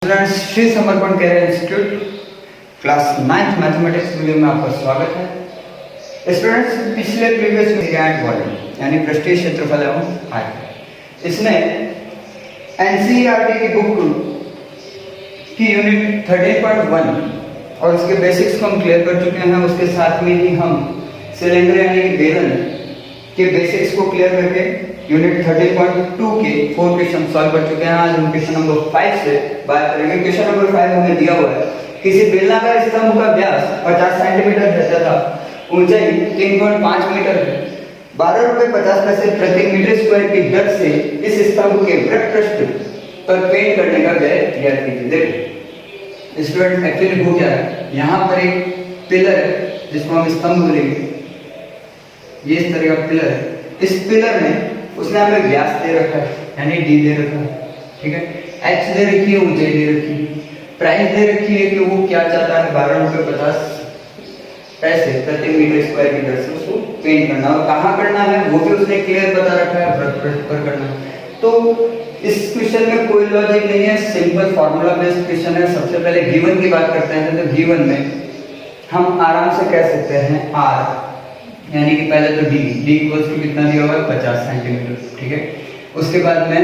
Students, Shri समर्पण care institute class 9th mathematics video में आपका स्वागत है। स्टूडेंट्स, पिछले प्रीवियस एरिया वॉल्यूम यानी पृष्ठीय क्षेत्रफल एवं आयतन, इसमें एनसीईआरटी की बुक की यूनिट 13.1 और उसके बेसिक्स को हम क्लियर कर चुके हैं। उसके साथ में ही हम सिलेंडर यानी कि बेलन के बेसिक्स को क्लियर करके यूनिट 13.2 के 4 क्वेश्चन सॉल्व कर चुके हैं। आज हम क्वेश्चन नंबर 5 से बात करेंगे। क्वेश्चन नंबर 5 हमें दिया हुआ है, किसी बेलनाकार स्तंभ का व्यास 50 सेंटीमीटर है तथा ऊंचाई 3.5 मीटर है। 12 रुपए 50 पैसे प्रति मीटर स्क्वायर की दर से इस स्तंभ के वृत्त पृष्ठ पर पेंट करने का व्यय ज्ञात कीजिए। देखो स्टूडेंट, एक्चुअली हो क्या है, यहाँ पर एक पिलर है जिसको हम स्तंभ बोलेंगे। ये इस तरह का पिलर है। इस पिलर में उसने हमें व्यास दे रखा है यानी डी दे रखा है, ठीक है। एच दे रखी है, ऊंचाई दे रखी है, प्राइस दे रखी है कि वो क्या चाहता है, 12 रुपए 50 पैसे प्रति मीटर स्क्वायर की दर से उसको पेंट करना। और कहाँ करना है वो भी उसने क्लियर बता रखा है, वृत्त पृष्ठ पर करना है। तो इस क्वेश्चन में कोई लॉजिक नहीं है, सिंपल फार्मूला बेस्ड क्वेश्चन है। सबसे पहले गिवन की बात करते हैं। तो गिवन में हम आराम से कह सकते हैं आर यानी कि पहले तो डी इक्वल्स टू कितना दिया हुआ है, 50 सेंटीमीटर, ठीक है। उसके बाद में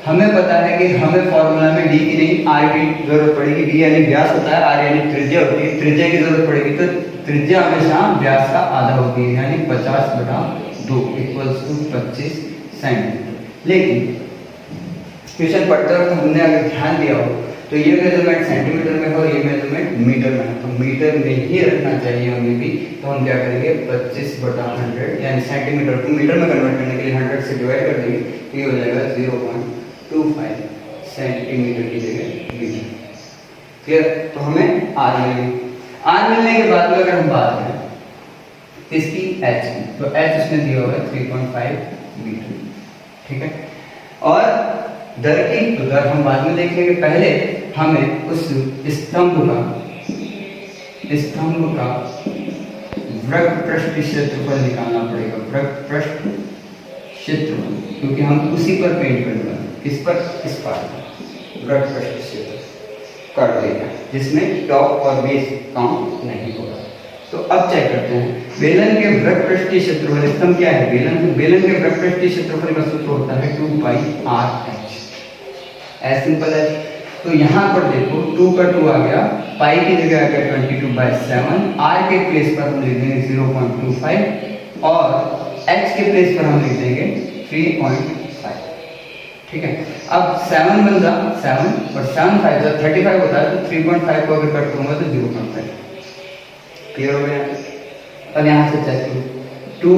हमें पता है कि हमें फॉर्मूला में डी की नहीं आर की जरूरत पड़ेगी। डी यानी व्यास होता है, आर यानी त्रिज्या होती है, त्रिज्या की जरूरत पड़ेगी। तो त्रिज्या हमेशा व्यास का आधा होती है यानी 50/2 इक्वल्स टू 25 सेंटीमीटर। लेकिन क्वेश्चन पढ़ते वक्त हमने अगर ध्यान दिया हो तो ये मेजरमेंट सेंटीमीटर में हो, ये मेजरमेंट मीटर में है, तो मीटर में ही रखना चाहिए हमें भी। तो हम क्या करेंगे, 25/100 यानी सेंटीमीटर को मीटर में कन्वर्ट करने के लिए 100 से डिवाइड कर देंगे तो ये हो जाएगा 0.25 सेंटीमीटर की जगह मीटर। क्लियर? तो हमें आर मिलेगा। आर मिलने के बाद में अगर हम बात करें इसकी एच की, तो एच उसने दिया हुआ है 3.5 मीटर, ठीक है। और दर की तो दर हम बाद में देखेंगे। पहले हमें उस स्तंभ का वृत्त पृष्ठ क्षेत्रफल निकालना पड़ेगा। वृत्त पृष्ठ क्षेत्रफल, क्योंकि हम उसी पर पेंट करने वाले हैं। किस पर? इस पार्ट वृत्त पृष्ठ क्षेत्रफल कर देगा जिसमें टॉप और बेस काउंट नहीं होगा। तो अब चेक करते हैं बेलन के वृत्त पृष्ठीय क्षेत्रफल। स्तंभ क्या है? बेलन के वृत्त पृष्ठीय क्षेत्रफल का सूत्र होता है 2πr/h। एज सिंपल है। तो यहाँ पर देखो 2 का 2 आ गया, पाई की जगह आ गया 22/7, आर के प्लेस पर हम लिख देंगे 0.25 और एच के प्लेस पर हम लिख देंगे 3.5, ठीक है। अब 7 बन जा 7 और 7 5 जा 35 होता है, तो 3.5 को अगर कट करूंगा तो 0.5। क्लियर हो गया? अब यहाँ से चेक करो, 2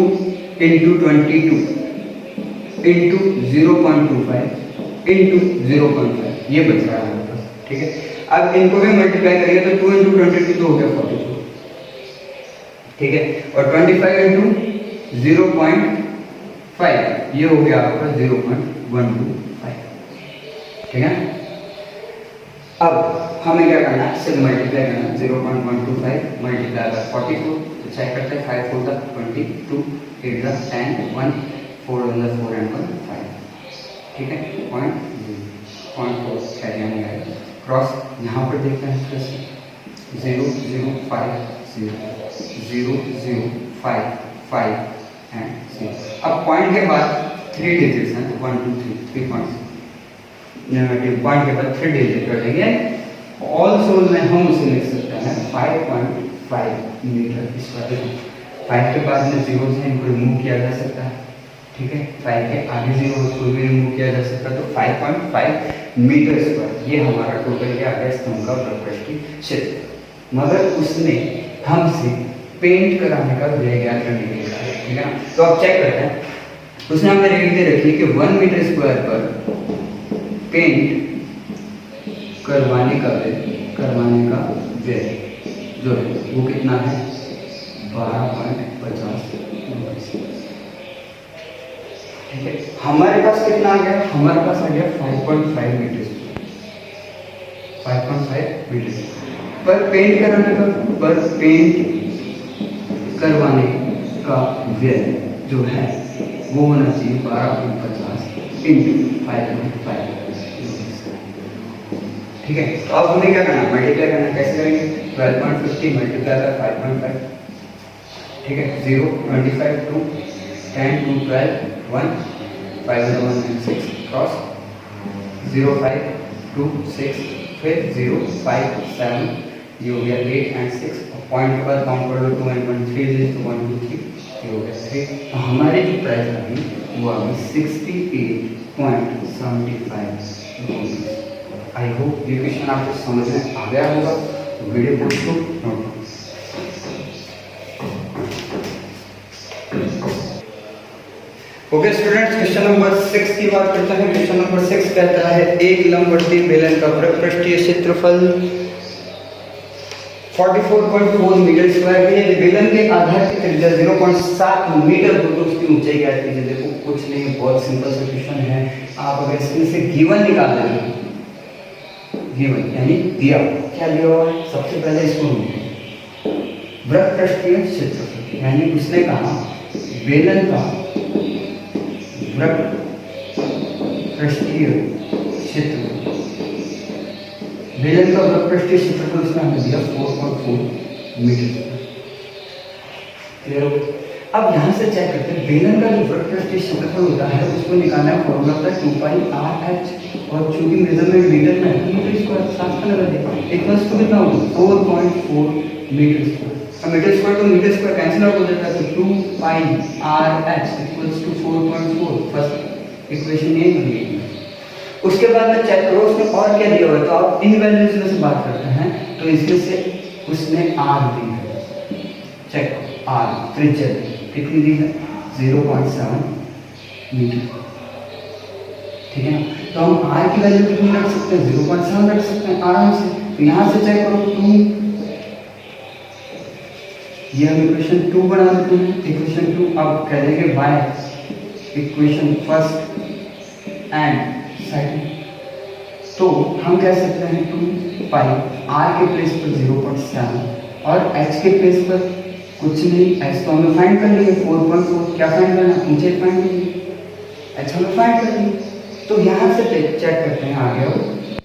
× 22 × 0.25 इंटू 0.5 ये बच रहा है हमारे पास, ठीक है। अब इनको भी मल्टीप्लाई करिए तो 2 × 22 तो हो गया 42, ठीक है। और 25 × 0.5 ये हो गया आपका 0.125, ठीक है। अब हमें क्या करना है, सिर्फ मल्टीप्लाई करना है। 0.125 मल्टीप्लाई बाय 42, तो चेक करते हैं 5 4 22 8 10 1 4 4 and 1 5, ठीक है। 0.4 कैरी आने आएगा। क्रॉस यहाँ पर देखते हैं 0 0 5 0 0 0 5 5 एंड 0। अब पॉइंट के बाद 3 डिजिट्स हैं, 1 2 3 पॉइंट्स। नेगेटिव पॉइंट के बाद 3 डिजिट कर देंगे। ऑल्सो में हम उसे लिख सकते हैं 5.5 मीटर स्क्वायर। 5 के बाद में 0 से इनको रिमूव किया जा सकता है, ठीक है। 5 के आगे 0 उसको भी रिमूव किया जा सकता है, तो 5.5 मीटर स्क्वायर ये हमारा टोटल क्या आ गया स्तंभ का वृत्त पृष्ठीय क्षेत्र। मगर उसने हमसे पेंट कराने का व्यय ज्ञात करने के लिए कहा, ठीक है ना। तो अब चेक करते हैं, उसने हमें रेट दे रखी है कि 1 मीटर स्क्वायर पर पेंट करवाने का व्यय जो है वो कितना है, 12.50, ठीक है। हमारे पास कितना आ गया, हमारे पास आ गया 5.5 मीटर, 5.5 मीटर पर पेंट करवाने का व्यय जो है वो होना चाहिए 12.50 × 5.5, ठीक है। तो अब हमें क्या करना है, मल्टीप्लाई करना। कैसे करेंगे, 12.50 मल्टीप्लाई बाय 5.5, ठीक है। 0, 25, 2, 10, 2, 12, 1, 5 1 6 क्रॉस 0, 5, 2, 6, फिर 0, 5, 7, ये हो गया 8 एंड 6। पॉइंट के बाद काउंट कर लो 2 एंड 1 3 तो 1 2 3 ये हो गया 3। तो हमारी जो प्राइस आ गई वो आ गई 68.75 रुपीज़। आई होप ये क्वेश्चन आपको समझ में आ गया होगा। तो वीडियो को note. Okay students, question number 6 की बात करते हैं। क्वेश्चन नंबर 6 कहता है एक लंबवर्ती बेलन का वृत्तपृष्ठीय क्षेत्रफल 44.4 मीटर स्क्वायर है। यदि बेलन के आधार की त्रिज्या 0.7 मीटर हो तो उसकी ऊंचाई ज्ञात कीजिए। देखो कुछ नहीं, बहुत सिंपल सा क्वेश्चन है। आप अगर इसमें से गिवन निकाल देना, गिवन यानी दिया, क्या दिया हुआ है, सबसे पहले इसको वृत्तपृष्ठीय क्षेत्रफल, यानी उसने कहा बेलन का वृत्तपृष्ठीय क्षेत्रफल, बेलन का वृत्तपृष्ठीय क्षेत्रफल उसने हमें दिया 4.4 मीटर। क्लियर हो? अब यहाँ से चेक करते हैं बेलन का जो वृत्तपृष्ठीय क्षेत्रफल होता है उसको निकालना है। फॉर्मूला होता है 2πr/h, और चूंकि मेजरमेंट मीटर में है मीटर स्क्वायर साथ में लगा देगा। इक्वल्स टू कितना होगा 4.4 मीटर स्क्वायर। अब मीटर स्क्वायर तो मीटर स्क्वायर कैंसिल आउट हो जाता है, तो 2πr/h equals to 4.4। First equation ये बन गई। उसके बाद में चेक करो उसमें और क्या दिया हुआ है। तो आप इन वैल्यूज में से बात करते हैं तो इसमें से उसने r दी है। चेक r त्रिज्या कितनी दी है 0.7 मीटर, ठीक है ना। तो हम r की वैल्यू कितनी रख सकते हैं, 0.7 रख सकते हैं आराम से। तो यहाँ से चेक करो 2, ये हम इक्वेशन 2 बना देते हैं। इक्वेशन 2 अब कह देंगे by equation first and second. तो हम कह सकते हैं 2π r के प्लेस पर 0.7 और h के प्लेस पर कुछ नहीं, h तो हमें फाइंड कर लिए 4.4। क्या फाइंड करना, ऊंचाई फाइंड करिए, h हमें फाइंड कर लिए। तो यहाँ से चेक करते हैं आ गया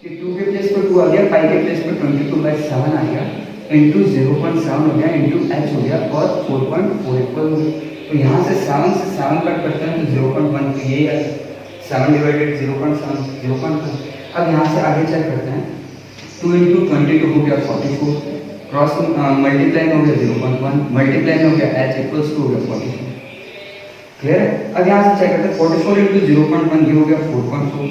कि 2 के प्लेस पर 2 आ गया, π के प्लेस पर 22/7 आ गया, इंटू 0.7 हो गया, इंटू h हो गया, और 4.4 इक्वल हो गया। तो यहाँ से 7 कट करते हैं तो 0.1, तो यही है 7 डिवाइडेड 0.7 0.1। अब यहाँ से आगे चेक करते हैं 2 इंटू 22 हो गया 44, क्रॉस मल्टीप्लाई हो गया 0.1, मल्टीप्लाई हो गया h इक्वल्स टू हो गया 44। क्लियर है? अब यहाँ से चेक करते हैं 44 इंटू 0.1 ये हो गया 4.4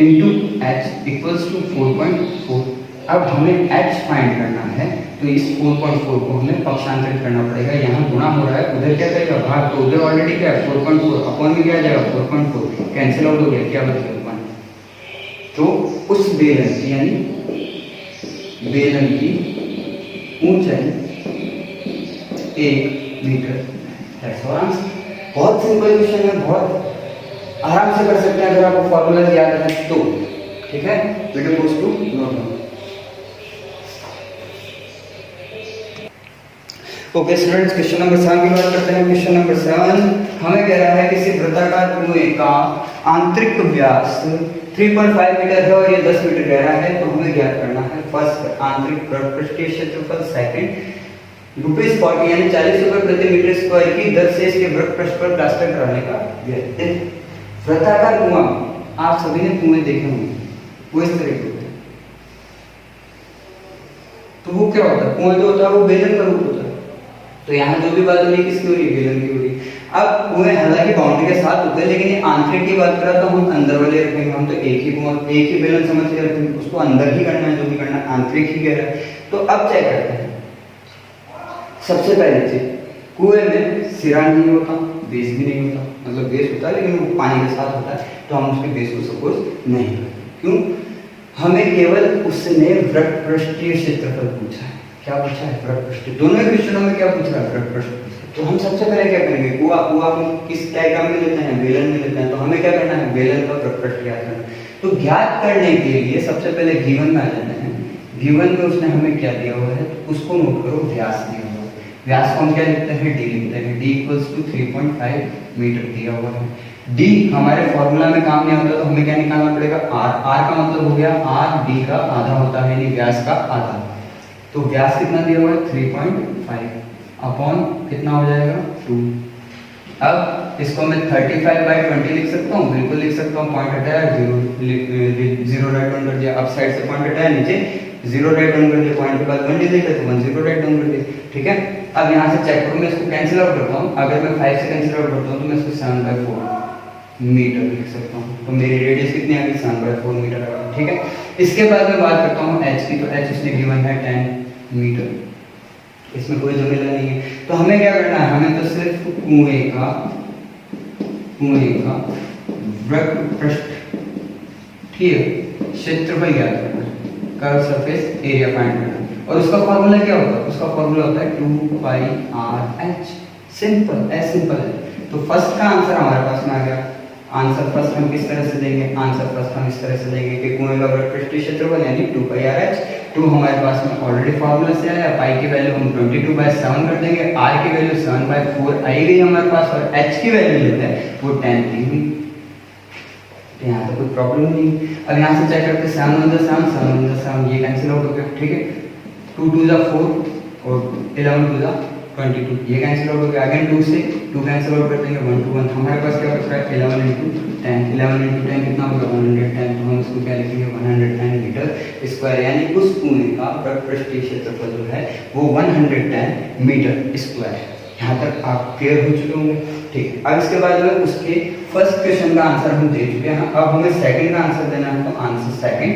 इंटू h इक्वल्स टू 4.4। अब हमें h फाइंड करना है तो इस 4.4 को हमें पक्षांतरित करना पड़ेगा। यहाँ गुणा हो रहा है, उधर क्या करेगा भाग, तो उधर ऑलरेडी क्या है 4.4, अपॉन में क्या आ जाएगा 4.4, कैंसिल आउट हो गया, क्या बच गया 1। तो उस बेलन की यानी बेलन की ऊंचाई 1 मीटर है। बहुत सिंपल क्वेश्चन है, बहुत आराम से कर सकते हैं अगर आपको फॉर्मूला याद है तो, ठीक है। Video goes to note. Okay students, question number 7 की बात करते हैं। क्वेश्चन नंबर 7 हमें कह रहा है किसी वृत्ताकार कुएं का आंतरिक व्यास 3.5 मीटर है और ये 10 मीटर गहरा है। तो हमें ज्ञात करना है फर्स्ट आंतरिक वृत्तपृष्ठीय क्षेत्रफल, सेकंड ₹40 यानी 40 रुपए प्रति मीटर स्क्वायर की दर से इसके वृत्तपृष्ठ पर प्लास्टर कराने का व्यय। वृत्ताकार कुआं आप सभी ने कुएं देखे होंगे, वो इस तरह के होते हैं। तो वो क्या होता है, कुआं जो होता है वो बेलन का रूप होता है। तो यहाँ जो भी बात हो रही है किसकी हो रही है, बेलन की हो रही है। अब कुएं हालांकि बाउंड्री के साथ होते हैं, लेकिन ये आंतरिक की बात करा तो हम अंदर वाले रखेंगे। हम तो एक ही कुआं एक ही बेलन समझ के रखेंगे, उसको अंदर ही करना है, जो भी करना है आंतरिक ही कह रहा है। तो अब चेक करते हैं। सबसे पहले चीज, कुएं में सिरा नहीं होता, बेस भी नहीं होता, मतलब बेस होता है लेकिन वो पानी के साथ होता है, तो हम उसके बेस को सपोज नहीं करते। क्यों, हमें केवल उसने वृत्तपृष्ठीय क्षेत्रफल पूछा है। क्या पूछा है, वृत्तपृष्ठीय। दोनों ही क्वेश्चनों में क्या पूछ रहा है, वृत्तपृष्ठीय। तो हम सबसे पहले क्या करेंगे, कुआं हम किस डायग्राम में लेते हैं, बेलन में लेते हैं। तो हमें क्या करना है, बेलन का वृत्तपृष्ठ ज्ञात करना है। तो ज्ञात करने के लिए सबसे पहले गिवन में आ जाते हैं। गिवन में उसने हमें क्या दिया हुआ है, उसको नोट करो, व्यास दिया हुआ है। व्यास को हम क्या लिखते हैं, डी लिखते हैं। D equals to two 3.5 metre दिया हुआ है। डी हमारे फॉर्मूला में काम नहीं होता तो हमें क्या निकालना पड़ेगा, आर। आर का मतलब हो गया आर डी का आधा होता है, यानी व्यास का आधा। तो व्यास कितना दिया हुआ है 3.5 अपॉन कितना हो जाएगा 2। अब इसको मैं 35/20 लिख सकता हूँ, बिल्कुल लिख सकता हूँ। पॉइंट हटाया, जीरो राइट डाउन कर दिया। अब साइड से पॉइंट हटाया, नीचे जीरो राइट डाउन कर दिया। पॉइंट के बाद 1 डिजिट है तो 1 0 राइट डाउन कर दिया। ठीक है, अब यहाँ से चेक करूँ, मैं इसको कैंसिल आउट करता हूँ। अगर मैं 5 से कैंसिल आउट करता हूँ तो मैं इसको 7/4 मीटर लिख सकता हूँ। तो मेरी रेडियस कितनी आ गई 7/4 मीटर आ गई। ठीक है, इसके बाद मैं बात करता हूँ एच की। तो एच इसने गिवन है 10 मीटर, इसमें कोई झमेला नहीं है। तो हमें क्या करना है, हमें तो सिर्फ कुएं का वृत्त पृष्ठ, ठीक है, क्षेत्रफल ज्ञात करना है, कर्व सरफेस एरिया फाइंड करना है। और उसका फॉर्मूला क्या होता है, उसका फॉर्मूला होता है 2πr/h। सिंपल, एज सिंपल है। तो फर्स्ट का आंसर हमारे पास में आ गया। आंसर फर्स्ट हम किस तरह से देंगे, आंसर फर्स्ट हम इस तरह से देंगे कि कुएं का वृत्त पृष्ठीय क्षेत्रफल यानी 2πr/h। 2 हमारे पास में ऑलरेडी फार्मूला से आया, पाई की वैल्यू हम 22/7 कर देंगे, आर की वैल्यू 7/4 आई गई हमारे पास, और एच की वैल्यू लेते हैं वो 10 दी हुई। तो यहाँ तो कोई प्रॉब्लम नहीं। अब यहाँ से चेक करते हैं 7 1 7 ये कैंसिल आउट हो गया। ठीक है, 2 2 4 और 11 2 22 ये कैंसिल आउट हो गया। अगेन 2 से 2 कैंसिल आउट कर देंगे, 1 2 1 हमारे पास क्या बच रहा है 11 × 10। 11 × 10 कितना होगा 110। तो हम इसको क्या लिखेंगे 110 मीटर स्क्वायर, यानी उस कुएं का वृत्त पृष्ठीय क्षेत्रफल जो है वो 110 मीटर स्क्वायर है। यहाँ तक आप क्लियर हो चुके होंगे। ठीक, अब इसके बाद में उसके फर्स्ट क्वेश्चन का आंसर हम दे चुके हैं। अब हमें सेकंड का आंसर देना है, तो आंसर सेकंड।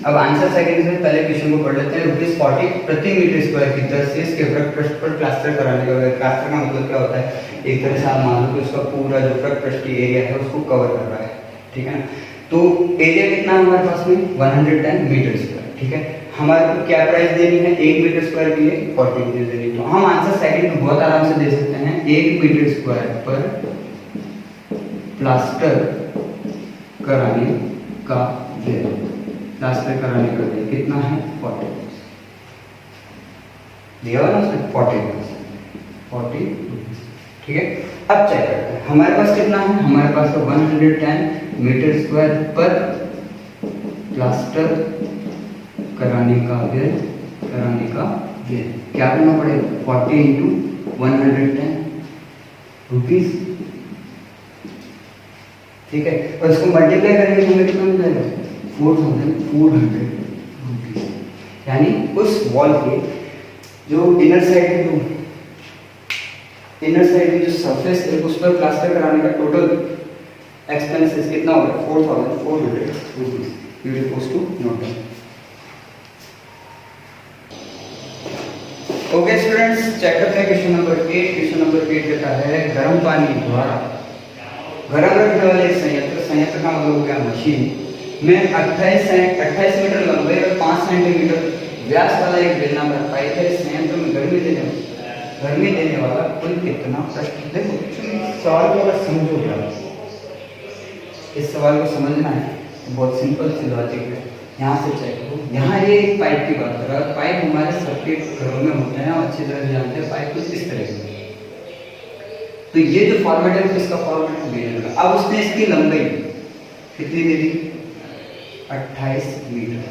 अब आंसर सेकंड से पहले क्वेश्चन को पढ़ लेते हैं। ₹40 प्रति मीटर स्क्वायर की दर से इसके वृत्त पृष्ठ पर प्लास्टर कराने का, प्लास्टर का मतलब क्या होता है, एक तरह से आप मान लो कि उसका पूरा जो वृत्त पृष्ठीय एरिया है उसको कवर कर रहा है। ठीक है ना, तो एरिया कितना है हमारे पास में 110 मीटर स्क्वायर। ठीक है, हमारे को क्या प्राइस देनी है, 1 मीटर स्क्वायर के लिए 40 रुपीज देनी है। तो हम आंसर सेकंड को बहुत आराम से दे सकते हैं, 1 मीटर स्क्वायर पर प्लास्टर कराने का व्यय, प्लास्टर कराने का व्यय कितना है 40 दिया हुआ ना उसने 40 रुपीज। ठीक है, अब चेक करते हैं हमारे पास कितना है, हमारे पास तो 110 मीटर स्क्वायर पर प्लास्टर कराने का व्यय क्या करना पड़ेगा 40 × 110 रुपीज। ठीक है, और इसको मल्टीप्लाई करेंगे तो हमें कितना मिल जाएगा 4400 रुपीज। यानी उस वॉल के जो इनर साइड की जो सरफेस है उस पर प्लास्टर कराने का टोटल एक्सपेंसेस कितना होगा 4400 rupees. Use to note. Okay students, check करते हैं क्वेश्चन नंबर 8। क्वेश्चन नंबर 8 कहता है गर्म पानी द्वारा गर्म रखने वाले संयंत्र का मतलब हो गया मशीन में 28 मीटर लंबे और 5 सेंटीमीटर व्यास वाला एक बेलनाकार पाइप है। संयंत्र में गर्मी देने वाला कुल कितना पृष्ठ। देखो सवाल को अगर समझोगे, इस सवाल को समझना है तो बहुत सिंपल सी लॉजिक है। यहाँ से चेक करो, यहाँ ये एक पाइप की बात कर रहा है। पाइप हमारे सबके घरों में होते हैं, अच्छी तरह जानते हैं पाइप कुछ इस तरह से। तो ये जो फॉर्मेट है इसका फॉर्मेट है बेलन का। अब उसने इसकी लंबाई कितनी दे दी 28 मीटर।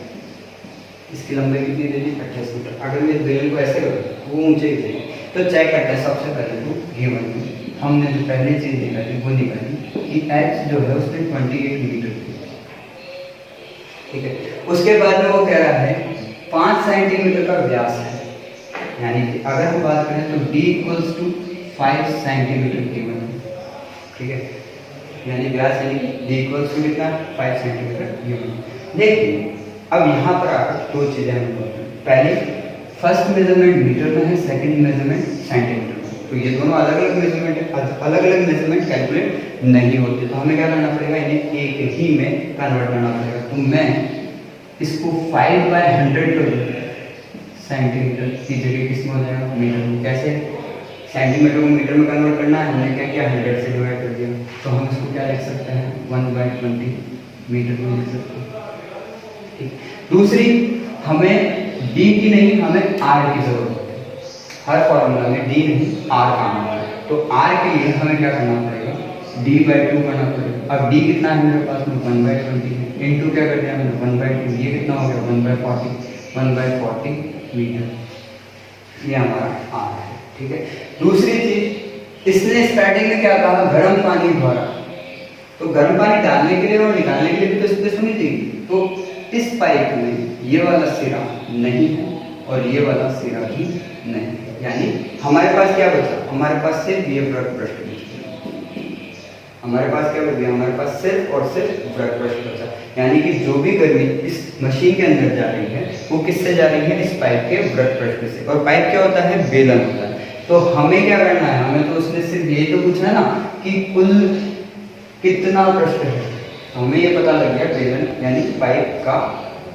इसकी लंबाई कितनी दे दी 28 मीटर। अगर मैं बेलन को ऐसे करूँ वो ऊंचे ही देगी। तो चेक करते हैं सबसे पहले तो गिवन में हमने जो पहली चीज निकाली वो निकाली कि h जो है उसने 28 मीटर थी। ठीक है, उसके बाद में वो कह रहा है 5 सेंटीमीटर का व्यास है, यानी कि अगर हम बात करें तो d = 5 सेंटीमीटर गिवन है। ठीक है, यानी व्यास यानी d = कितना 5 सेंटीमीटर गिवन। देखिए अब यहाँ पर आकर दो चीजें हम बोलते हैं। पहले फर्स्ट मेजरमेंट मीटर में है, सेकंड मेजरमेंट सेंटीमीटर में। तो ये दोनों अलग अलग मेजरमेंट है, अलग अलग मेजरमेंट कैलकुलेट नहीं होते। तो हमें क्या करना पड़ेगा, इन्हें एक ही में कन्वर्ट करना पड़ेगा। तो मैं इसको 5/100 कर दूँ, सेंटीमीटर की जगह किसमें हो जाएगा मीटर में। कैसे सेंटीमीटर को मीटर में कन्वर्ट करना है, हमने क्या किया 100 से डिवाइड कर दिया। तो हम इसको क्या लिख सकते हैं 1/20 मीटर में लिख सकते हैं। ठीक, दूसरी हमें डी की नहीं हमें आर की जरूरत है। हर फॉर्मूला में डी नहीं आर काम आता है। तो आर के लिए हमें क्या करना पड़ेगा, d/2 करना पड़ेगा। अब d कितना है मेरे पास में 1/20 है, इनटू क्या कर दिया मैंने 1/2, ये कितना हो गया 1/40 मीटर, ये हमारा आर है। ठीक है, दूसरी चीज इसने स्टार्टिंग में क्या कहा, गर्म पानी द्वारा, तो गर्म पानी डालने के लिए और निकालने के लिए भी तो स्पेस होनी चाहिए। तो इस पाइप में ये वाला सिरा नहीं है और ये वाला सिरा भी नहीं है, यानी हमारे पास क्या बचा, हमारे पास सिर्फ ये वृत्त पृष्ठ बचा, हमारे पास क्या बच गया, हमारे पास सिर्फ और सिर्फ वृत्त पृष्ठ बचा। यानी कि जो भी गर्मी इस मशीन के अंदर जा रही है वो किससे जा रही है, इस पाइप के वृत्त पृष्ठ से। और पाइप क्या होता है, बेलन होता है। तो हमें क्या करना है, हमें तो उसने सिर्फ यही तो पूछा है ना कि कुल कितना पृष्ठ है, तो हमें ये पता लग गया बेलन यानी पाइप का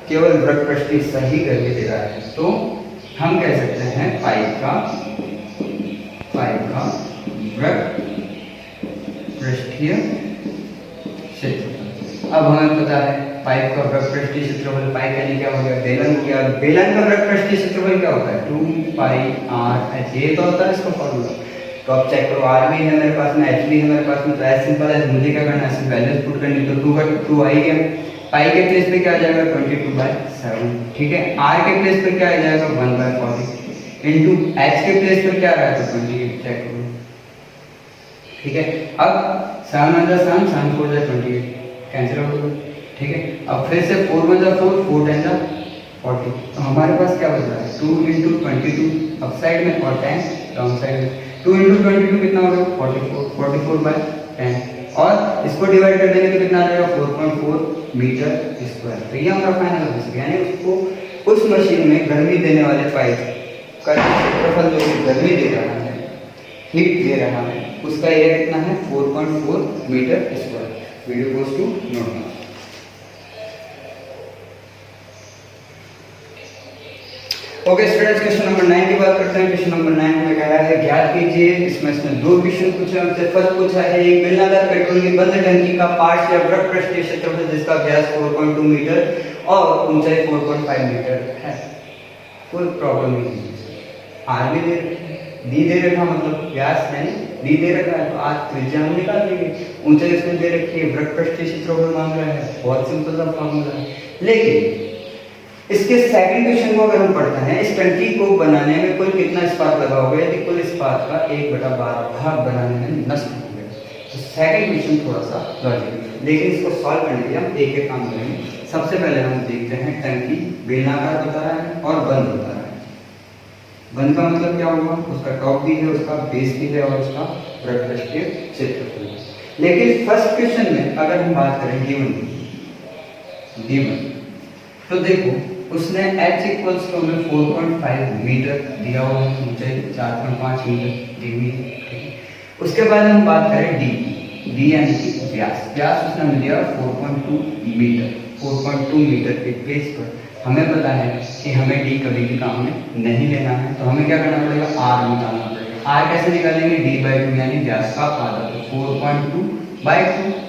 केवल वृत्त पृष्ठ ही सही गर्मी दे रहा है। तो हम कह सकते हैं पाइप का वृत्त पृष्ठीय क्षेत्रफल। अब हमें पता है पाइप का वृत्त पृष्ठीय क्षेत्रफल, पाइप यानी क्या हो गया, बेलन हो गया। बेलन का वृत्त पृष्ठीय क्षेत्रफल क्या होता है, 2πr/h, ये तो होता है इसका फॉर्मूला। तो आप चेक करो, आर भी है मेरे पास में, एच भी है मेरे पास में, तो एज सिंपल है, मुझे क्या करना है, सिर्फ वैल्यूज पुट करनी। तो 2 आई गया, पाई के प्लेस पे क्या आ जाएगा 22/7। ठीक है, आर के प्लेस पे क्या आ जाएगा 1/40 इंटू एच के प्लेस पे क्या आ रहा है तो 28, चेक करो। ठीक है, अब 7 × 7 7 4 28 कैंसिल आउट हो। ठीक है, अब फिर से 4 × 4 4 10 40, तो हमारे पास क्या बच रहा है 2 × 22 अप साइड में और 10 डाउन साइड में। 2 × 22 कितना हो गया 44/10 और इसको डिवाइड कर देंगे तो कितना आ जाएगा 4.4 मीटर स्क्वायर। तो ये हमारा फाइनल आंसर, यानी उसको उस मशीन में गर्मी देने वाले पाइप का क्षेत्रफल जो कि गर्मी दे रहा है, हीट दे रहा है, उसका एरिया कितना है 4.4 metre square. Video goes to note. Okay students, question number 9 की बात करते हैं। क्वेश्चन नंबर 9 में कह रहा है ज्ञात कीजिए, इसमें इसने दो क्वेश्चन पूछे हमसे। फर्स्ट पूछा है एक बेलनाकार पेट्रोल की बंद टंकी का पार्श्व या वृत्त पृष्ठीय क्षेत्रफल जिसका व्यास 4.2 मीटर और ऊंचाई 4.5 मीटर है। कोई प्रॉब्लम नहीं है, आर भी डी दे रखा, मतलब व्यास यानी डी दे रखा है, तो आर त्रिज्या हम निकाल देंगे, ऊंचाई उसमें दे रखी है, वृत्त पृष्ठीय क्षेत्रफल मांग रहा है, बहुत सिंपल सा फॉर्मूला है। लेकिन इसके सेकंड क्वेश्चन को अगर हम पढ़ते हैं, इस टंकी को बनाने में कुल कितना इस्पात लगा होगा, यदि कुल इस्पात का 1/12 भाग बनाने में नष्ट हो गया। तो सेकंड क्वेश्चन थोड़ा सा लॉजिकल है, लेकिन इसको सॉल्व करने के लिए हम एक एक काम करेंगे। सबसे पहले हम देखते हैं टंकी बेलनाकार बता रहा है और बंद बता रहा है। बंद का मतलब क्या होगा, उसका टॉप भी है, उसका बेस भी है और उसका वृत्त पृष्ठीय क्षेत्रफल है। लेकिन फर्स्ट क्वेश्चन में अगर हम बात करें D1, तो देखो उसने h इक्वल्स टू हमें 4.5 मीटर दिया हुआ है, ऊंचाई 4.5 मीटर दी हुई है। उसके बाद हम बात करें d यानी कि व्यास उसने हमें दिया 4.2 मीटर के बेस पर। हमें पता है कि हमें d कभी भी काम में नहीं लेना है, तो हमें क्या करना पड़ेगा, r निकालना पड़ेगा। r कैसे निकालेंगे, d/2 यानी व्यास का आधा, तो 4.2/2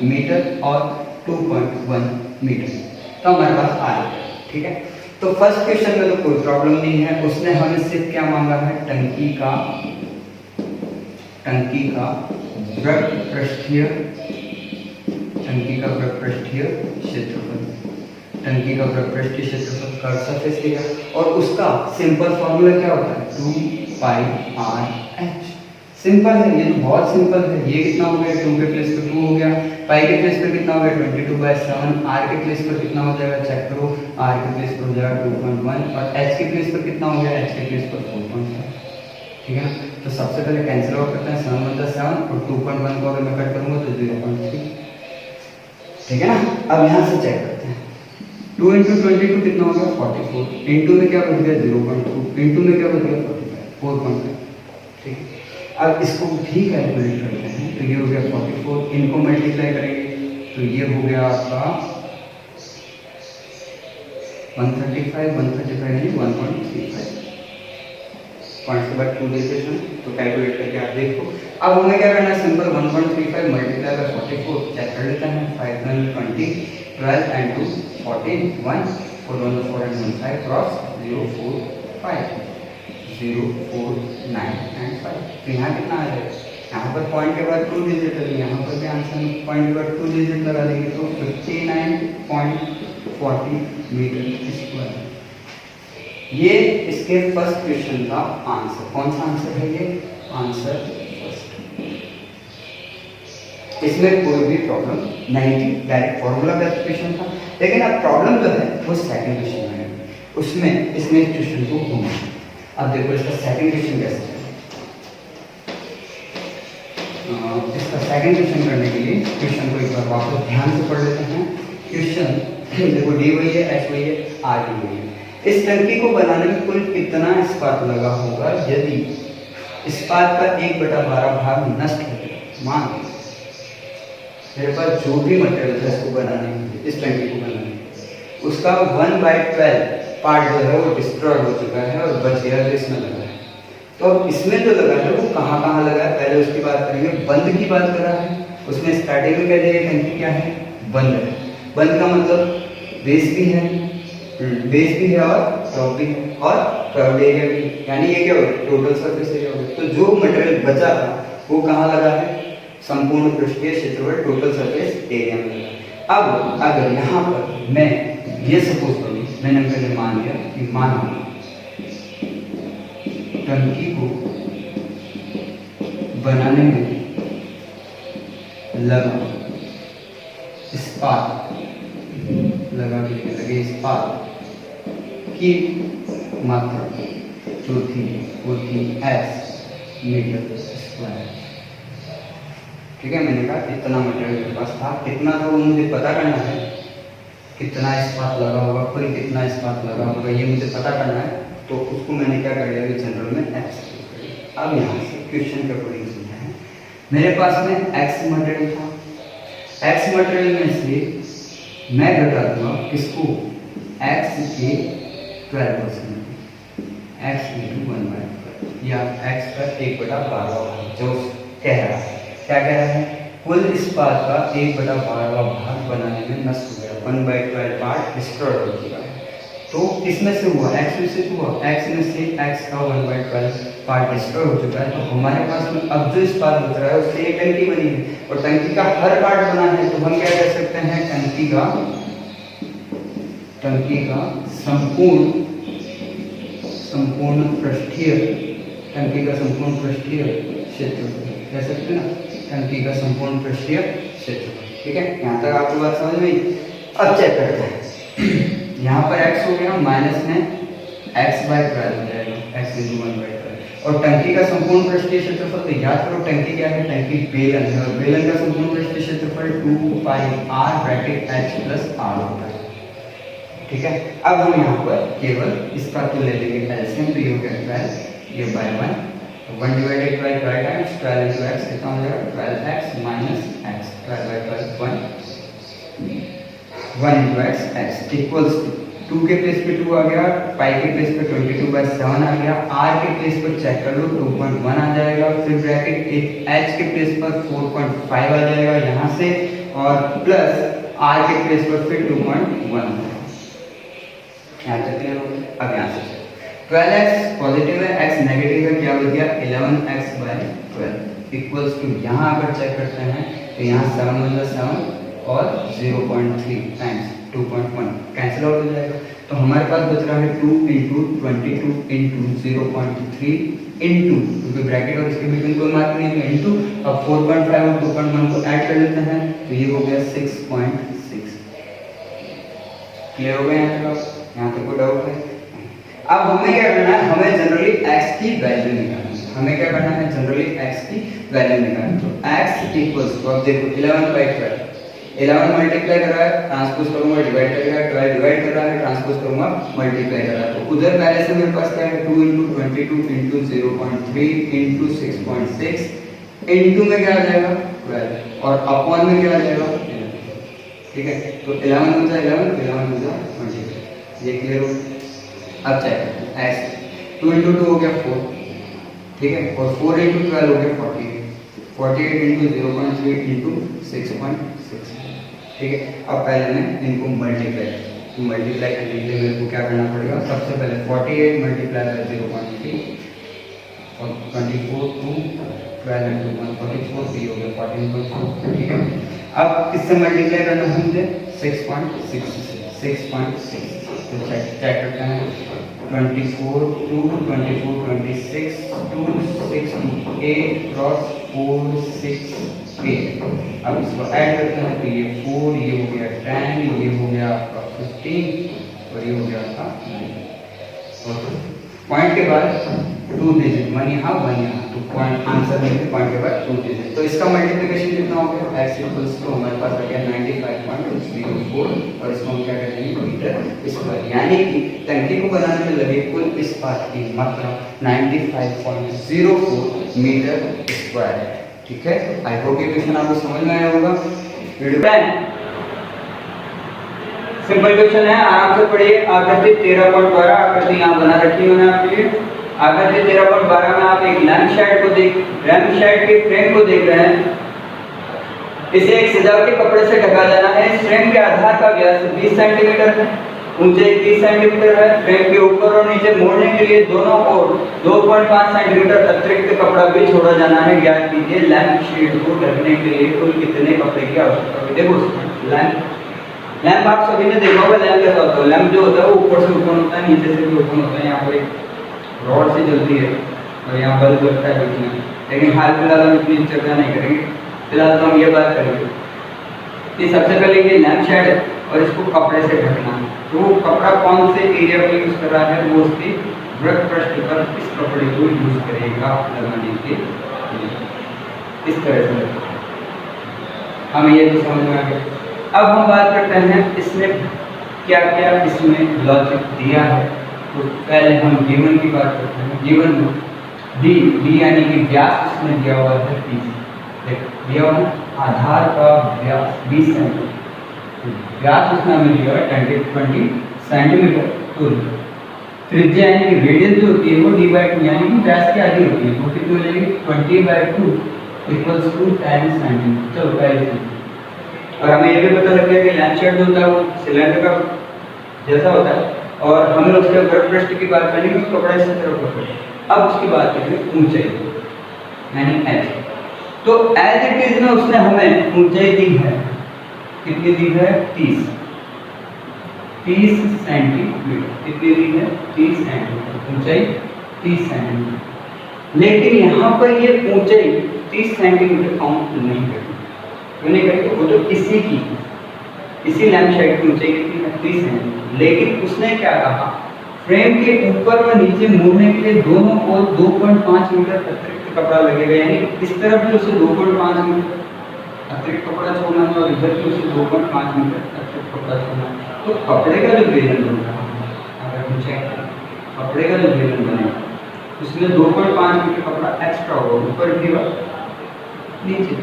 मीटर और 2.1 मीटर, तो हमारे पास r है। ठीक है, तो फर्स्ट क्वेश्चन में तो कोई प्रॉब्लम नहीं है, उसने हमें सिर्फ क्या मांगा है, टंकी का वृत्त पृष्ठीय क्षेत्रफल, टंकी का वृत्त पृष्ठीय क्षेत्रफल का सरफेस एरिया, और उसका सिंपल फॉर्मूला क्या होता है 2πr/h। सिंपल है, ये तो बहुत सिंपल है। ये कितना हो गया, 2 के प्लेस पे 2 हो गया, पाई के प्लेस पे कितना हो गया 22/7, आर के प्लेस पर कितना हो जाएगा चेक करो, आर के प्लेस पर हो जाएगा 2.1 और एच के प्लेस पर कितना हो गया, एच के प्लेस पर 4.5। ठीक है ना, तो सबसे पहले कैंसिल आउट करते हैं, 7 × 7 और 2.1 को अगर मैं कट करूंगा तो 0.3। ठीक है ना, अब यहाँ से चेक करते हैं, 2 × 22 कितना हो गया 44, इंटू में क्या बच गया 0.2, इंटू में क्या बच गया 4.5। ठीक है, अब इसको भी कैलकुलेट करते हैं, तो ये हो गया 44, इनको मल्टीप्लाई करेंगे तो ये हो गया आपका 135 यानी 1.35 पॉइंट के बाद 2 देते हैं, तो कैलकुलेट करके आप देखो। अब हमें क्या करना है, सिंपल 1.35 मल्टीप्लाई बाय 44 चेक कर लेते हैं, 5 × 20 12 and 2 14 1 4 1 4 and 1 5 क्रॉस 0 4 5 0 4 9 and 5, तो यहाँ कितना आ जाएगा यहाँ पर पॉइंट के बाद 2 डिजिट है, यहाँ पर भी आंसर में पॉइंट के बाद 2 डिजिट लगा देंगे तो 59.40 मीटर स्क्वायर। ये इसके फर्स्ट क्वेश्चन का आंसर। कौन सा आंसर है ये? Answer first. इसमें कोई भी प्रॉब्लम नहीं थी, डायरेक्ट फॉर्मूला बेस्ड क्वेश्चन था। लेकिन अब प्रॉब्लम जो है वो सेकंड क्वेश्चन में है, उसमें इसने इस क्वेश्चन को घूमा। अब देखो इसका सेकंड क्वेश्चन कैसे है। इसका सेकंड क्वेश्चन करने के लिए क्वेश्चन को एक बार वापस ध्यान से पढ़ लेते हैं। क्वेश्चन देखो डी वही है, एच वही है, आर डी वही है। इस टंकी को बनाने में कुल कितना इस्पात लगा होगा यदि इस्पात का 1/12 भाग नष्ट हो जाए? मान मेरे पास जो भी मटेरियल था इसको बनाने में, इस टंकी को बनाने में, उसका 1/12 पार्ट जो है वो डिस्ट्रॉय हो चुका है और बच गया जो इसमें लगा है। तो अब इसमें जो लगा है वो कहाँ कहाँ लगा है, पहले उसकी बात करेंगे। बंद की बात कर रहा है, उसमें स्टार्टिंग में कह देंगे टंकी क्या है? बंद है। बंद का मतलब बेस भी है, बेस भी है और टॉप भी है और कर्व्ड एरिया भी, यानी ये क्या होगा? टोटल सरफेस एरिया होगा। तो जो मटेरियल बचा था वो कहाँ लगा है? संपूर्ण पृष्ठीय क्षेत्रफल टोटल सरफेस एरिया में लगा। अब अगर यहाँ पर मैं ये सपोज करूँ, मैंने पहले मान लिया कि मानो टंकी को बनाने में लगा इस्पात, लगा के लगे इस्पात की मात्रा जो थी वो थी S मीटर स्क्वायर। ठीक है, मैंने कहा इतना मटेरियल मेरे पास था, कितना था वो मुझे पता करना है। कितना इस्पात लगा होगा, कुल कितना इस्पात लगा होगा ये मुझे पता करना है। तो उसको मैंने क्या कर लिया, जनरल में एक्स। अब यहाँ से क्वेश्चन के अकॉर्डिंग समझा है, मेरे पास में एक्स मटेरियल था। एक्स मटेरियल में से मैं घटा दूंगा किसको? एक्स के 12%, एक्स इंटू 1/12 या एक्स का 1/12 जो कह रहा है। क्या कह रहा है? कुल इस्पात का 1/12 भाग बनाने में नष्ट हो गया, 1/12 पार्ट डिस्ट्रॉय हो चुका है। तो किसमें से हुआ? एक्स में से हुआ। एक्स में से एक्स का 1/12 पार्ट डिस्ट्रॉय हो चुका है। तो हमारे पास में अब जो इस्पात बच रहा है उससे एक टंकी बनी है और टंकी का हर पार्ट बना है। तो हम क्या कह सकते हैं? टंकी का संपूर्ण पृष्ठीय क्षेत्रफल कह सकते हैं ना, टंकी का संपूर्ण पृष्ठीय क्षेत्रफल। ठीक है, यहाँ तक आपको बात समझ में आई? अब चेक करते हैं। यहाँ पर x हो गया, माइनस में x/12 हो जाएगा, x इंटू 1/12। और टंकी का संपूर्ण पृष्ठीय क्षेत्रफल तो याद करो, टंकी क्या है? टंकी बेलन है और बेलन का संपूर्ण पृष्ठीय क्षेत्रफल 2πr bracket h plus r होता है। ठीक है, अब हम यहाँ पर केवल इसका तो ले लेंगे एलसीएम, तो ये हो गया 12, ये बाय 1 1/12 12 टाइम्स 12 into x कितना हो जाएगा? 12x minus x, 12/12 1 into x equals 2 के प्लेस पे 2 आ गया, पाई के प्लेस पे 22/7 आ गया, r के प्लेस पर चेक कर लो 2.1 आ जाएगा, फिर ब्रैकेट h के प्लेस पर 4.5 आ जाएगा यहाँ से, और प्लस r के प्लेस पर फिर 2.1। यहाँ तक क्लियर हो गया? अब यहाँ से 12x पॉजिटिव है, x नेगेटिव है, क्या हो गया? 11x/12 इक्वल्स टू, यहाँ अगर चेक करते हैं तो यहाँ 7 मतलब 7 और 0.3 टाइम्स 2.1 कैंसिल आउट हो जाएगा। तो हमारे पास बच रहा है 2 इंटू 22 इंटू 0.3 इंटू, क्योंकि ब्रैकेट और इसके बीच में कोई मार्क नहीं है, इंटू। अब 4.5 और 2.1 को ऐड कर लेते हैं तो ये हो गया 6.6। क्लियर हो गया यहाँ तक? यहाँ तक कोई डाउट है? अब हमें क्या करना है? हमें जनरली x की वैल्यू निकालनी है। हमें क्या करना है? जनरली x की वैल्यू निकालनी है। तो x इक्वल्स टू, अब देखो 11/12, 11 मल्टीप्लाई कर रहा है, ट्रांसपोज करूंगा, डिवाइड कर रहा है, 12 डिवाइड कर रहा है, ट्रांसपोज करूंगा, मल्टीप्लाई कर रहा है। तो उधर पहले से मेरे पास क्या है? 2 इंटू 22 इंटू 0.3 इंटू 6.6 इंटू में क्या आ जाएगा? 12 और अपॉन में क्या आ जाएगा? 11। ठीक है, तो 11 हो जाए 11, 11 हो जाए 22। ये क्लियर हो? अब चेक x 2 इंटू 2 हो गया 4, ठीक है, और 4 इंटू 12 हो गया 48, 48 इंटू 0.3 इंटू 6.6। ठीक है, अब पहले मैं इनको मल्टीप्लाई करने के लिए मेरे को क्या करना पड़ेगा? सबसे पहले 48 मल्टीप्लाई बाय 0.3 और 24 2 12 into 144, तो ये हो गया 14.4, ठीक है। अब किससे मल्टीप्लाई करना है मुझे? 6.6 तो चेक करते हैं। 24 2 24 26 2 6 8 क्रॉस 4 6 8। अब इसको ऐड करते हैं तो ये 4, ये हो गया 10, ये हो गया आपका 15 और ये हो गया आपका 9। पॉइंट के बाद 2 डिजिट, 1 यहाँ 1 यहाँ, तो पॉइंट आंसर में पॉइंट के बाद 2 डिजिट। तो इसका मल्टीप्लिकेशन कितना हो गया? x इक्वल्स टू हमारे पास आ गया 95.04 और इसको हम क्या कहते हैं? Metre square. यानी कि टंकी को बनाने में लगे कुल इस्पात की मात्रा 95.04 मीटर स्क्वायर है, ठीक है। आई होप ये क्वेश्चन आपको समझ में आया होगा। वीडियो सिंपल क्वेश्चन है, आराम से पढ़िए। आकृति 13.12 आकृति यहाँ बना रखी है आपके लिए। आकृति 13.12 में आप एक लैंप शेड के फ्रेम को देख रहे हैं। इसे एक सजावटी कपड़े से ढका जाना है। इस फ्रेम के आधार का व्यास 20 सेंटीमीटर है, ऊंचाई 30 सेंटीमीटर है। फ्रेम के ऊपर और नीचे मोड़ने के लिए दोनों ओर 2.5 सेंटीमीटर अतिरिक्त कपड़ा भी छोड़ा जाना है। ज्ञात कीजिए लैंप शेड को ढकने के लिए कुल कितने कपड़े की आवश्यकता होगी। देखो लैंप आप सभी ने देखा होगा। लैंप कैसा होता है? लैंप जो होता है वो ऊपर से ओपन होता है, नीचे से भी ओपन होता है। यहाँ पर एक रॉड से जलती है और यहाँ बल्ब लगता है बीच में। लेकिन हाल फिलहाल हम इतनी चर्चा नहीं करेंगे, फिलहाल तो हम ये बात करेंगे कि सबसे पहले ये लैंप शेड है और इसको कपड़े से ढकना है। तो वो कपड़ा कौन से एरिया पर यूज कर रहा है? वो उसकी वृत्त पृष्ठ पर इस कपड़े को यूज करेगा लगाने के लिए। इस तरह से हमें ये तो समझ में आ गया। अब हम बात करते हैं इसमें क्या क्या इसमें लॉजिक दिया है। तो पहले हम गिवन की बात करते हैं। गिवन में डी यानी कि व्यास इसमें दिया हुआ है 30, दिया हुआ है आधार का व्यास 20 सेंटीमीटर, व्यास उसमें हमें दिया है 20 सेंटीमीटर। तो त्रिज्या यानी कि रेडियस जो होती है वो d/2 यानी कि व्यास की आधी होती है, वो कितनी हो जाएगी? 20/2 इक्वल्स टू 10 सेंटीमीटर। चलो पहले और हमें ये भी पता लग गया कि लैंप शेड जो होता है वो सिलेंडर का जैसा होता है और हमें उसके वृत्त पृष्ठ की बात करेंगे, उस कपड़ा इस तरह का। अब उसकी बात करेंगे ऊंचाई यानी एच। तो एज इट इज में उसने हमें ऊंचाई दी है, कितनी दी है? 30 सेंटीमीटर। कितनी दी है? 30 सेंटीमीटर ऊंचाई, 30 सेंटीमीटर। लेकिन यहाँ पर ये ऊंचाई 30 सेंटीमीटर काउंट नहीं करेगी। क्यों नहीं करेगी? वो तो इसी लैंप शेड की ऊंचाई कितनी है? 30 सेंटीमीटर। लेकिन उसने क्या कहा? फ्रेम के ऊपर व नीचे मोड़ने के लिए दोनों ओर 2.5 मीटर अतिरिक्त कपड़ा लगेगा। यानी इस तरफ भी उसे 2.5 मीटर अतिरिक्त कपड़ा छोड़ना है और इधर भी उसे 2.5 मीटर अतिरिक्त कपड़ा छोड़ना है। तो कपड़े का जो बेलन बन रहा है, अगर हम चेक करें कपड़े का जो बेलन बनेगा उसमें 2.5 मीटर कपड़ा एक्स्ट्रा होगा, ऊपर भी और नीचे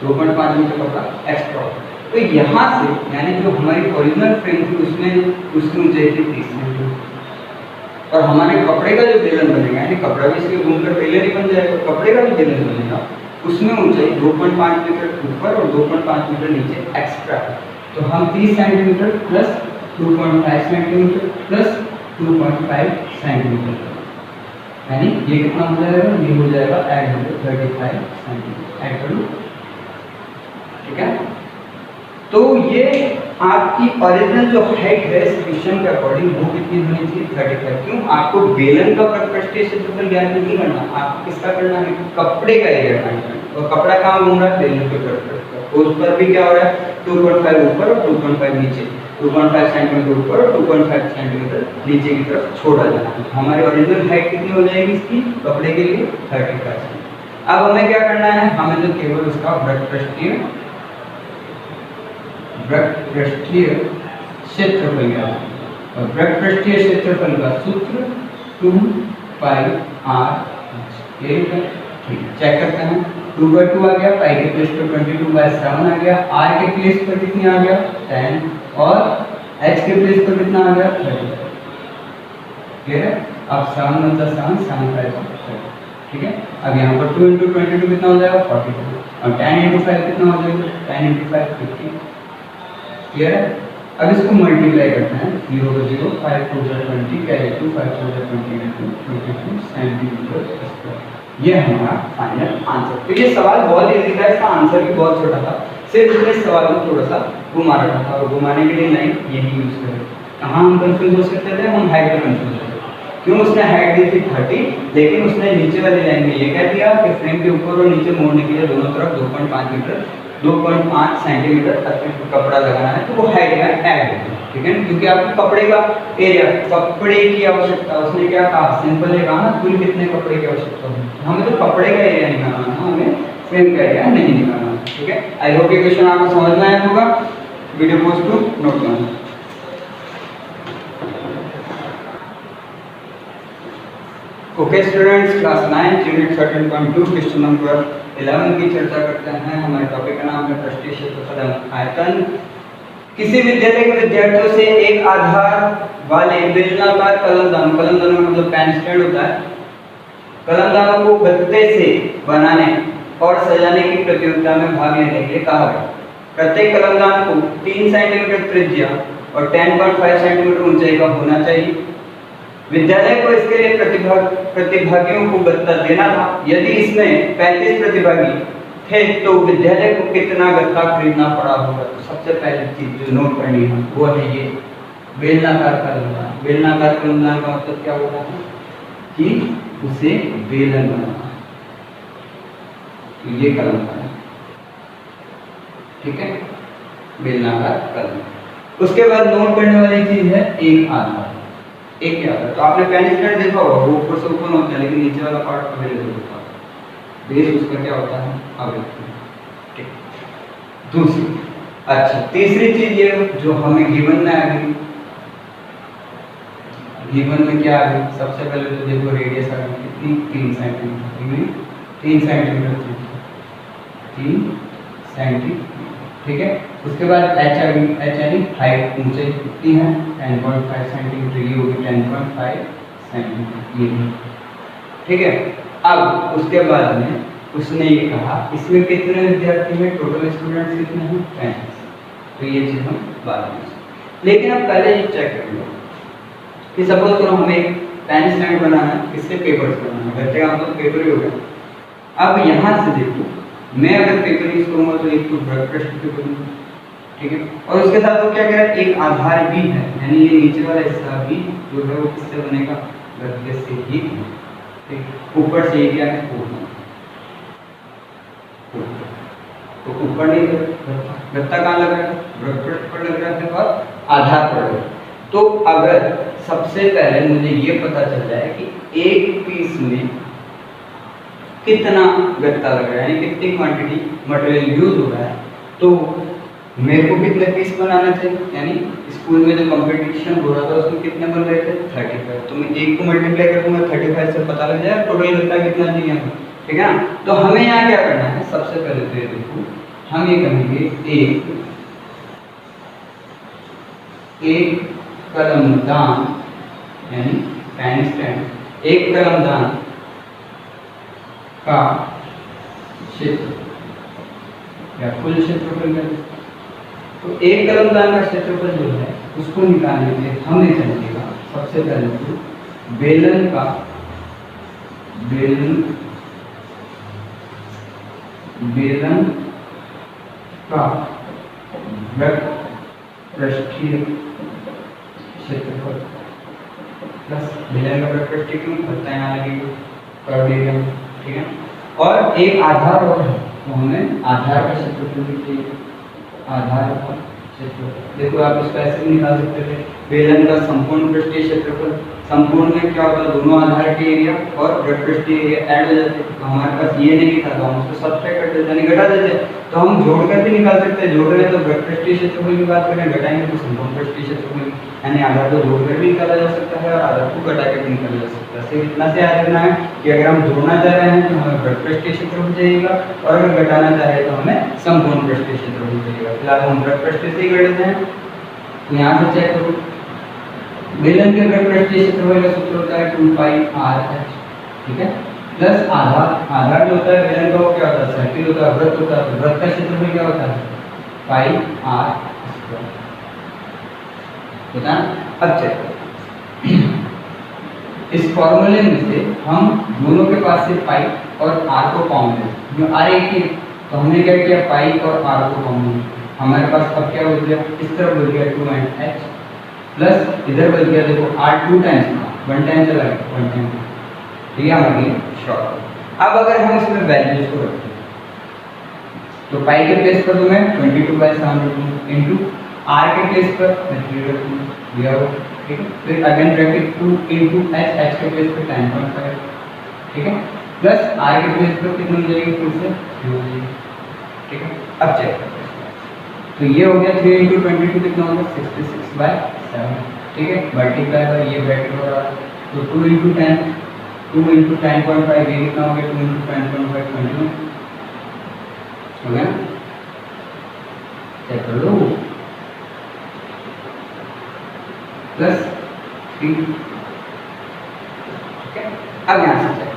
2.5 मीटर कपड़ा एक्स्ट्रा होगा। तो यहाँ से यानी जो हमारी ओरिजिनल फ्रेम थी उसमें उसकी ऊंचाई थी 30 सेंटीमीटर और हमारे कपड़े का जो बेलन बनेगा यानी कपड़ा भी इसके घूमकर बेलन ही बन जाएगा। कपड़े का जो बेलन बनेगा उसमें ऊंचाई 2.5 मीटर ऊपर और 2.5 मीटर नीचे एक्स्ट्रा है। तो हम 30 centimetre plus 2.5 centimetre plus 2.5 centimetre यानी ये कितना हो जाएगा? ये हो जाएगा 835 सेंटीमीटर। ऐड करूँ, ठीक है। तो ये आपकी ओरिजिनल जो हाइट है इस क्वेश्चन के अकॉर्डिंग वो कितनी होनी चाहिए? 35। क्यों? आपको बेलन का वृत्त क्षेत्रफल ज्ञात नहीं करना, आपको किसका करना है? कपड़े का एरिया करना है। और कपड़ा कहाँ घूम रहा है? बेलन के वृत्त पर। उस पर भी क्या हो रहा है? 2.5 ऊपर और 2.5 नीचे, 2.5 सेंटीमीटर ऊपर और 2.5 सेंटीमीटर नीचे की तरफ छोड़ा जाना है। हमारी ओरिजिनल हाइट कितनी हो जाएगी इसकी कपड़े के लिए? 35। अब हमें क्या करना है? हमें तो केवल उसका वृत्त पृष्ठीय क्षेत्रफल ज्ञात है और वृत्त पृष्ठीय क्षेत्रफल का सूत्र 2πr। ठीक, चेक करते हैं। 2/2 आ गया, पाई के प्लेस पर 22/7 आ गया, r के प्लेस पर कितनी आ गया? 10 और h के प्लेस पर कितना आ गया? 30। क्लियर है? अब 7 × 7 ठीक है। अब यहाँ पर 2 × 22 कितना हो जाएगा? 42 और 10 × 5 कितना हो जाएगा? 10 × 5 50। क्लियर है? अब इसको मल्टीप्लाई करते हैं। 0 को 0, 5 4 20, कैरी 2, 5 4 20 22 सेंटीमीटर स्क्वायर। ये हमारा फाइनल आंसर। तो ये सवाल बहुत इजी था, इसका आंसर भी बहुत छोटा था, सिर्फ इसने इस सवाल को थोड़ा सा घुमा रखा था और घुमाने के लिए लाइन यही यूज करें। कहाँ हम कंफ्यूज हो सकते थे, हम हाइट पे कंफ्यूज हो सकते थे। क्यों? उसने हाइट दी थी 30, लेकिन उसने नीचे वाली लाइन में ये कह दिया कि फ्रेम के ऊपर और नीचे मोड़ने के लिए दोनों तरफ 2.5 मीटर 2.5 सेंटीमीटर तक कपड़ा लगाना है, तो वो हाइट में ऐड होगी, ठीक है। क्योंकि आपको कपड़े का एरिया, कपड़े की आवश्यकता, उसने क्या कहा, सिंपल है कहा कुल कितने कपड़े की आवश्यकता होगी, हमें तो कपड़े का एरिया निकालना है, हमें फ्रेम का एरिया नहीं निकालना है, ठीक है। आई होप ये क्वेश्चन आपको समझ में आया होगा। वीडियो पोस्ट टू नोट करना। Okay students, class 9 unit 13.2 question number 11 की चर्चा करते हैं। हमारे टॉपिक का नाम है पृष्ठीय क्षेत्रफल आयतन। किसी विद्यालय के विद्यार्थियों से एक आधार वाले बेलनाकार कलमदानों, कलमदानों का मतलब पेन स्टैंड होता है, कलमदानों को गत्ते से बनाने और सजाने की प्रतियोगिता में भाग लेने के लिए कहा गया। प्रत्येक कलमदान को 3 सेंटीमीटर त्रिज्या और 10.5 सेंटीमीटर ऊंचाई का होना चाहिए। विद्यालय को इसके लिए प्रतिभागियों को गत्ता देना था। यदि इसमें 35 प्रतिभागी थे तो विद्यालय को कितना गत्ता खरीदना पड़ा होगा। तो सबसे पहली चीज जो नोट करनी है वो है ये बेलनाकार कलमदान। बेलनाकार कलमदान का मतलब क्या होता है कि उसे बेलन बनाना, तो ये कलमदान है, ठीक है, बेलनाकार कलम। उसके बाद नोट करने वाली चीज है एक आधार। एक क्या होता है, तो आपने पेन स्टैंड देखा होगा, वो ऊपर से ओपन होता है लेकिन नीचे वाला पार्ट अवेलेबल होता है, बेस उसका क्या होता है, अवेलेबल, ठीक। दूसरी, अच्छा तीसरी चीज ये जो हमें गिवन में आ गई, गिवन में क्या आ गई, सबसे पहले तो देखो रेडियस आ गई कितनी, 3 सेंटीमीटर, 3 सेंटीमीटर, 3 सेंटीमीटर, ठीक है। उसके बाद एच आ गई, एच यानी हाइट, ऊंचाई कितनी है, 10.5 सेंटीमीटर, ये होगी 10.5 सेंटीमीटर, ये, ठीक है। अब उसके बाद में उसने ये कहा इसमें कितने विद्यार्थी हैं, टोटल स्टूडेंट्स कितने हैं, 35, तो ये चीज हम बाद में, लेकिन अब पहले ये चेक कर लो कि सपोज करो हमें एक पेन स्टैंड बनाना है, किससे, पेपर से बनाना है, गत्ते का मतलब पेपर ही होगा। अब यहाँ से देखो, मैं अगर पेपर यूज करूंगा तो एक तो ब्रश पृष्ठ पे करूंगा, ठीक है, और उसके साथ वो क्या कह रहा है, एक आधार भी है, यानी ये नीचे वाला हिस्सा भी जो है वो किससे बनेगा, गत्ते से ही, ठीक। ऊपर से ये क्या है, तो ऊपर नहीं गत्ता कहाँ लग रहा है, ब्रश पृष्ठ पर लग रहा है और आधार पर लग रहा है। तो अगर सबसे पहले मुझे ये पता चल जाए कि एक पीस में कितना गत्ता लग रहा है, यानी कितनी क्वांटिटी मटेरियल यूज हो रहा है, तो मेरे को कितने पीस बनाना चाहिए, यानी स्कूल में जो कंपटीशन हो रहा था उसमें कितने बन रहे थे, 35, तो मैं एक को मल्टीप्लाई कर दूंगा 35 से, पता लग जाएगा टोटल गत्ता कितना चाहिए हमें, ठीक है ना। तो हमें यहाँ क्या करना है, सबसे पहले तो ये देखो हम ये करेंगे एक कलमदान, यानी पेन स्टैंड, एक कलमदान का क्षेत्र या कुल क्षेत्रफल है, तो एक कलमदान का क्षेत्रफल जो है उसको निकालने के लिए हमें चाहिएगा सबसे पहले तो बेलन का पृष्ठीय क्षेत्रफल प्लस बेलन का पृष्ठीय क्यों करता है, यहाँ लगी कर्व एरिया, ठीक है। और एक आधार और है, तो हमें आधार का क्षेत्रफल भी चाहिए, आधार का क्षेत्रफल। देखो आप इसको ऐसे भी निकाल सकते थे, बेलन का संपूर्ण पृष्ठीय क्षेत्रफल, संपूर्ण में क्या होता है, दोनों आधार के एरिया और पृष्ठीय एरिया ऐड हो जाते हैं, तो हमारे पास ये नहीं था तो हम उसको सब्ट्रैक्ट कर देते, यानी घटा देते, तो हम जोड़कर भी निकाल सकते हैं, जोड़ रहे तो पृष्ठीय क्षेत्रफल की बात करें, घटाएंगे तो संपूर्ण पृष्ठीय क्षेत्रफल, यानी आधार को जोड़कर भी निकाला जा सकता है और आधार को घटा के भी निकाला जा सकता है। सिर्फ इतना से याद रखना है कि अगर हम जोड़ना चाह रहे हैं तो हमें पृष्ठीय क्षेत्रफल चाहिएगा और अगर घटाना चाह रहे हैं तो हमें संपूर्ण पृष्ठीय क्षेत्रफल चाहिएगा। फिलहाल हम पृष्ठीय से ही कर लेते हैं, तो यहाँ से चेक करो, बेलन के पृष्ठीय क्षेत्रफल का सूत्र होता है 2πr/h, ठीक है, प्लस आधार जो होता है बेलन का वो क्या होता है, सर्किल होता है, वृत्त होता है, वृत्त का क्षेत्रफल क्या होता है, πr², होता है। अब चेक करो इस फॉर्मूले में से हम दोनों के पास से पाई और आर को कॉमन है, जो आर एक ही, तो हमने क्या किया, पाई और आर को कॉमन, हमारे पास अब क्या बच गया, इस तरफ बच गया 2 h प्लस इधर बच गया देखो r 2 टाइम्स 1 टाइम चला गया 1 टाइम, ठीक है हमारी शॉर्ट। अब अगर हम इसमें वैल्यूज को रखें तो पाई के प्लेस पर तो मैं 22/7 रखूँ इंटू आर के प्लेस पर मैं 3 रखूँ, दिया हो, ठीक है। फिर again bracket 2 into H, H के प्लेस पर 10.5, ठीक है, प्लस आर के प्लेस पर कितनी हो जाएगी, फिर से 2 हो जाएगी, ठीक है। अब चेक करते हैं, तो ये हो गया 3 इंटू 22 कितना होगा 66/7, ठीक है, मल्टीप्लाई बाय ये ब्रैकेट हो रहा है, तो 2 इंटू 10, 2 इंटू 10.5, ये कितना हो गया 2 इंटू 10.5 21 हो गया, चेक कर लो, प्लस 3, ठीक है। अब यहाँ से चेक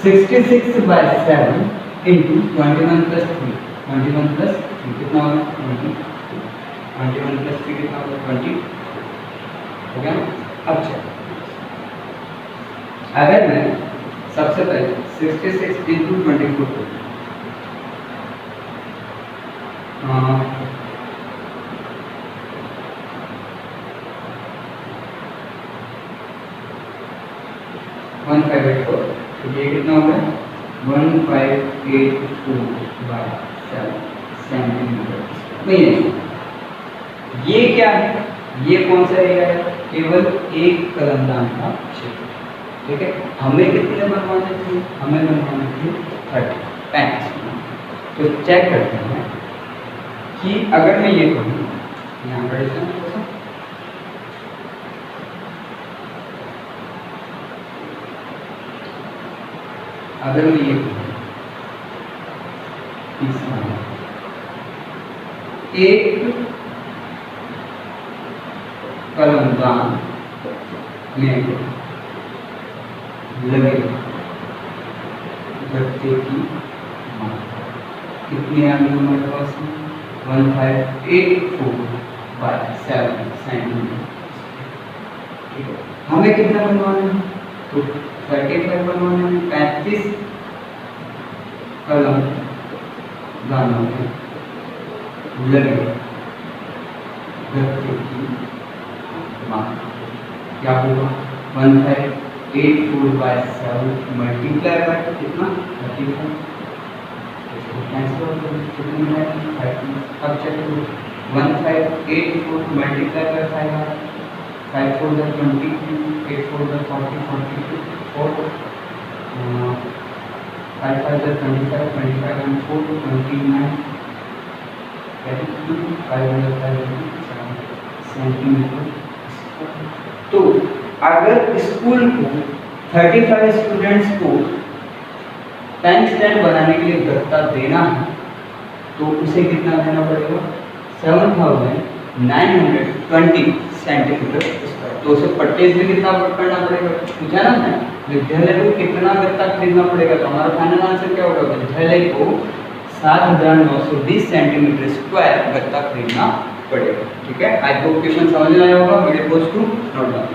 66/7 इंटू 21 प्लस 3, 21 प्लस 3 कितना होगा 20, 21 प्लस 3 कितना होगा 20, हो गया। अब चेक, अगर मैं सबसे पहले 66 इंटू 24 1584, तो ये कितना होगा 1584/7 सेंटीमीटर नहीं है। ये क्या है, ये कौन सा एरिया है, केवल एक कलमदान का क्षेत्र, ठीक है। हमें कितने बनवाने थे, हमें बनवाने थे 35, तो चेक करते हैं कि अगर मैं ये कहूँ यहाँ पर अगर मैं ये एक कलमदान में लगे गत्ते की कितने आ गई हमारे पास 1584/7 सेंटीमीटर, ठीक है। हमें कितना बनवाना है, तो 35 बनवाने में 35 कलम दानों में लगे गत्ते की मात्रा क्या होगा 1584/7 मल्टीप्लाई बाय कितना 35, अब चेक करो 1584 मल्टीप्लाई बाय 5 4 20, 8 4 40 42 4 5 5 25 25 and 4 29 सेंटीमीटर। तो अगर स्कूल को 35 स्टूडेंट्स को पेन स्टैंड बनाने के लिए गत्ता देना है तो उसे कितना देना पड़ेगा 7920 सेंटीमीटर, तो उसे परचेज भी कितना करना पड़ेगा, पूछा ना मैं विद्यालय को कितना गत्ता खरीदना पड़ेगा, तो हमारा फाइनल आंसर क्या होगा, विद्यालय को 7920 सेंटीमीटर स्क्वायर गत्ता खरीदना पड़ेगा, ठीक है। आई होप क्वेश्चन समझ में आया होगा, video post to note down.